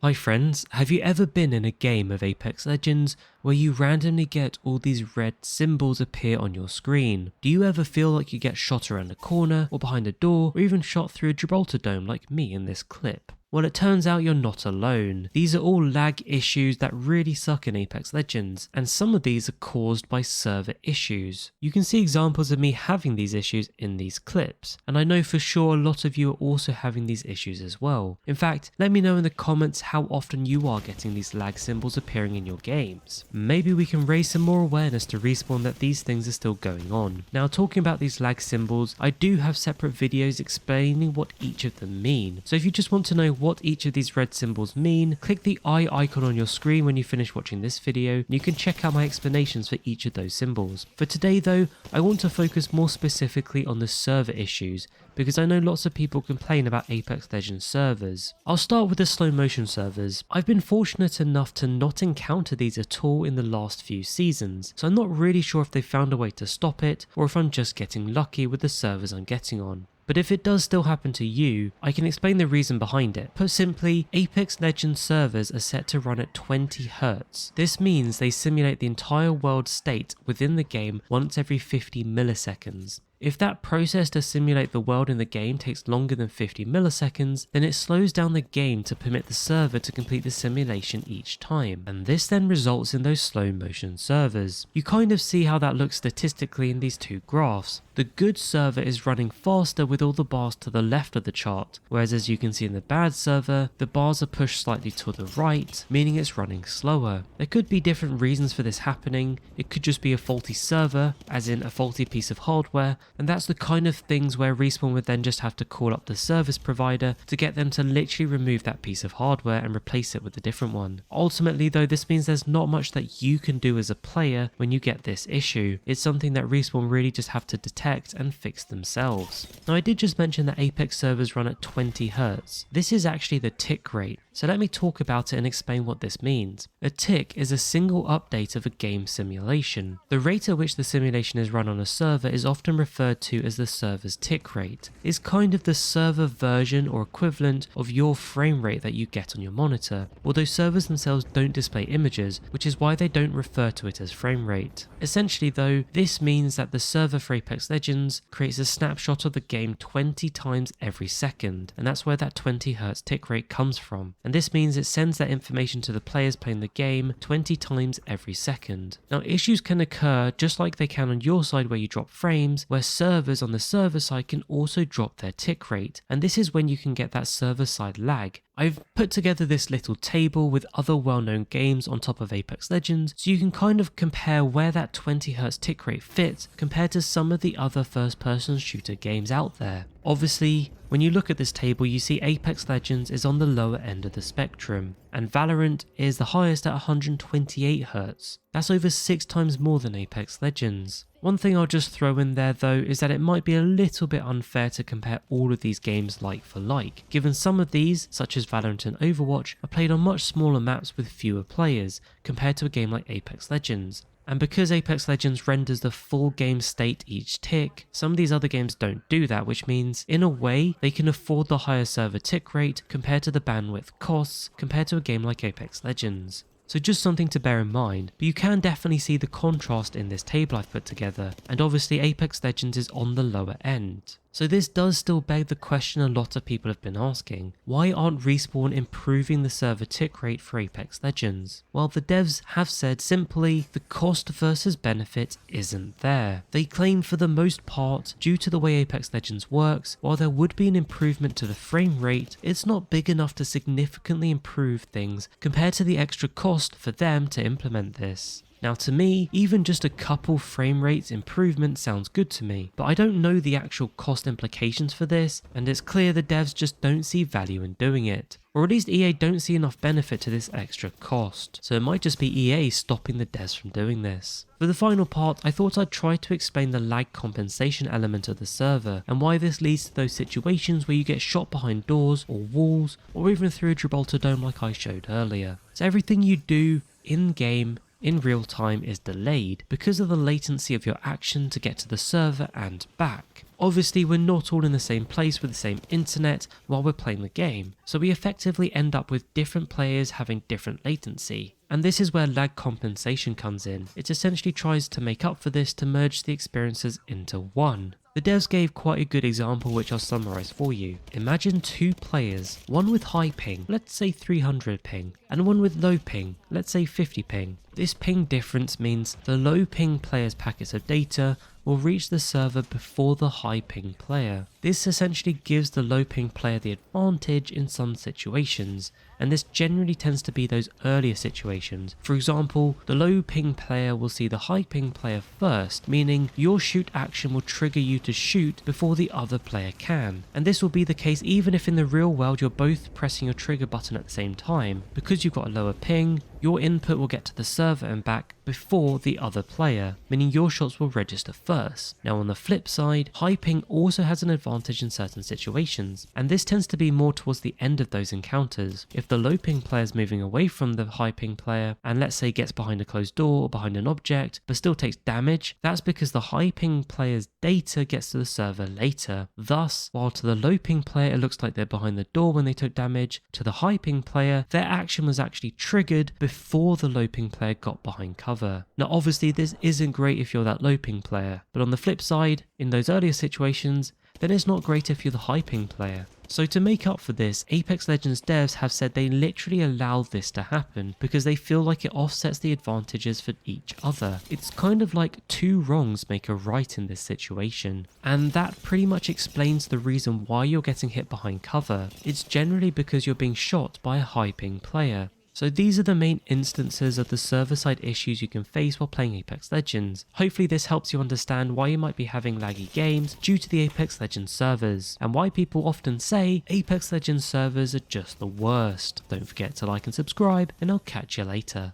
Hi friends, have you ever been in a game of Apex Legends where you randomly get all these red symbols appear on your screen? Do you ever feel like you get shot around a corner or behind a door or even shot through a Gibraltar dome like me in this clip? Well, it turns out you're not alone. These are all lag issues that really suck in Apex Legends, and some of these are caused by server issues. You can see examples of me having these issues in these clips, and I know for sure a lot of you are also having these issues as well. In fact, let me know in the comments how often you are getting these lag symbols appearing in your games. Maybe we can raise some more awareness to Respawn that these things are still going on. Now, talking about these lag symbols, I do have separate videos explaining what each of them mean, so if you just want to know what each of these red symbols mean, click the eye icon on your screen when you finish watching this video and you can check out my explanations for each of those symbols. For today though, I want to focus more specifically on the server issues because I know lots of people complain about Apex Legends servers. I'll start with the slow motion servers. I've been fortunate enough to not encounter these at all in the last few seasons, so I'm not really sure if they found a way to stop it or if I'm just getting lucky with the servers I'm getting on. But if it does still happen to you, I can explain the reason behind it. Put simply, Apex Legends servers are set to run at 20 Hz. This means they simulate the entire world state within the game once every 50 milliseconds. If that process to simulate the world in the game takes longer than 50 milliseconds, then it slows down the game to permit the server to complete the simulation each time, and this then results in those slow motion servers. You kind of see how that looks statistically in these two graphs. The good server is running faster with all the bars to the left of the chart, whereas as you can see in the bad server, the bars are pushed slightly to the right, meaning it's running slower. There could be different reasons for this happening. It could just be a faulty server, as in a faulty piece of hardware, and that's the kind of things where Respawn would then just have to call up the service provider to get them to literally remove that piece of hardware and replace it with a different one. Ultimately though, this means there's not much that you can do as a player when you get this issue. It's something that Respawn really just have to detect and fix themselves. Now, I did just mention that Apex servers run at 20 Hz. This is actually the tick rate, so let me talk about it and explain what this means. A tick is a single update of a game simulation. The rate at which the simulation is run on a server is often referred to as the server's tick rate. It's kind of the server version or equivalent of your frame rate that you get on your monitor, although servers themselves don't display images, which is why they don't refer to it as frame rate. Essentially though, this means that the server for Apex Legends creates a snapshot of the game 20 times every second, and that's where that 20 Hz tick rate comes from. And this means it sends that information to the players playing the game 20 times every second. Now, issues can occur just like they can on your side where you drop frames, where servers on the server side can also drop their tick rate, and this is when you can get that server side lag. I've put together this little table with other well-known games on top of Apex Legends, so you can kind of compare where that 20 Hz tick rate fits compared to some of the other first-person shooter games out there. Obviously, when you look at this table, you see Apex Legends is on the lower end of the spectrum, and Valorant is the highest at 128 Hz. That's over 6 times more than Apex Legends. One thing I'll just throw in there though is that it might be a little bit unfair to compare all of these games like for like, given some of these, such as Valorant and Overwatch, are played on much smaller maps with fewer players compared to a game like Apex Legends. And because Apex Legends renders the full game state each tick, some of these other games don't do that, which means, in a way, they can afford the higher server tick rate compared to the bandwidth costs compared to a game like Apex Legends. So just something to bear in mind, but you can definitely see the contrast in this table I've put together, and obviously Apex Legends is on the lower end. So this does still beg the question a lot of people have been asking: why aren't Respawn improving the server tick rate for Apex Legends? Well, the devs have said simply, the cost versus benefit isn't there. They claim for the most part, due to the way Apex Legends works, while there would be an improvement to the frame rate, it's not big enough to significantly improve things compared to the extra cost for them to implement this. Now to me, even just a couple frame rates improvement sounds good to me, but I don't know the actual cost implications for this, and it's clear the devs just don't see value in doing it. Or at least EA don't see enough benefit to this extra cost, so it might just be EA stopping the devs from doing this. For the final part, I thought I'd try to explain the lag compensation element of the server, and why this leads to those situations where you get shot behind doors or walls, or even through a Gibraltar dome like I showed earlier. So everything you do in-game in real time is delayed because of the latency of your action to get to the server and back. Obviously, we're not all in the same place with the same internet while we're playing the game, so we effectively end up with different players having different latency. And this is where lag compensation comes in. It essentially tries to make up for this to merge the experiences into one. The devs gave quite a good example which I'll summarize for you. Imagine two players, one with high ping, let's say 300 ping, and one with low ping, let's say 50 ping. This ping difference means the low ping player's packets of data will reach the server before the high ping player. This essentially gives the low ping player the advantage in some situations, and this generally tends to be those earlier situations. For example, the low ping player will see the high ping player first, meaning your shoot action will trigger you to shoot before the other player can. And this will be the case even if in the real world you're both pressing your trigger button at the same time. Because you've got a lower ping, your input will get to the server and back before the other player, meaning your shots will register first. Now on the flip side, high ping also has an advantage in certain situations, and this tends to be more towards the end of those encounters. If the low ping player is moving away from the high ping player and let's say gets behind a closed door or behind an object but still takes damage, that's because the high ping player's data gets to the server later. Thus, while to the low ping player it looks like they're behind the door when they took damage, to the high ping player their action was actually triggered before the low ping player got behind cover. Now obviously this isn't great if you're that low ping player, but on the flip side, in those earlier situations, then it's not great if you're the high ping player. So to make up for this, Apex Legends devs have said they literally allow this to happen because they feel like it offsets the advantages for each other. It's kind of like two wrongs make a right in this situation, and that pretty much explains the reason why you're getting hit behind cover. It's generally because you're being shot by a high ping player. So these are the main instances of the server-side issues you can face while playing Apex Legends. Hopefully this helps you understand why you might be having laggy games due to the Apex Legends servers, and why people often say Apex Legends servers are just the worst. Don't forget to like and subscribe, and I'll catch you later.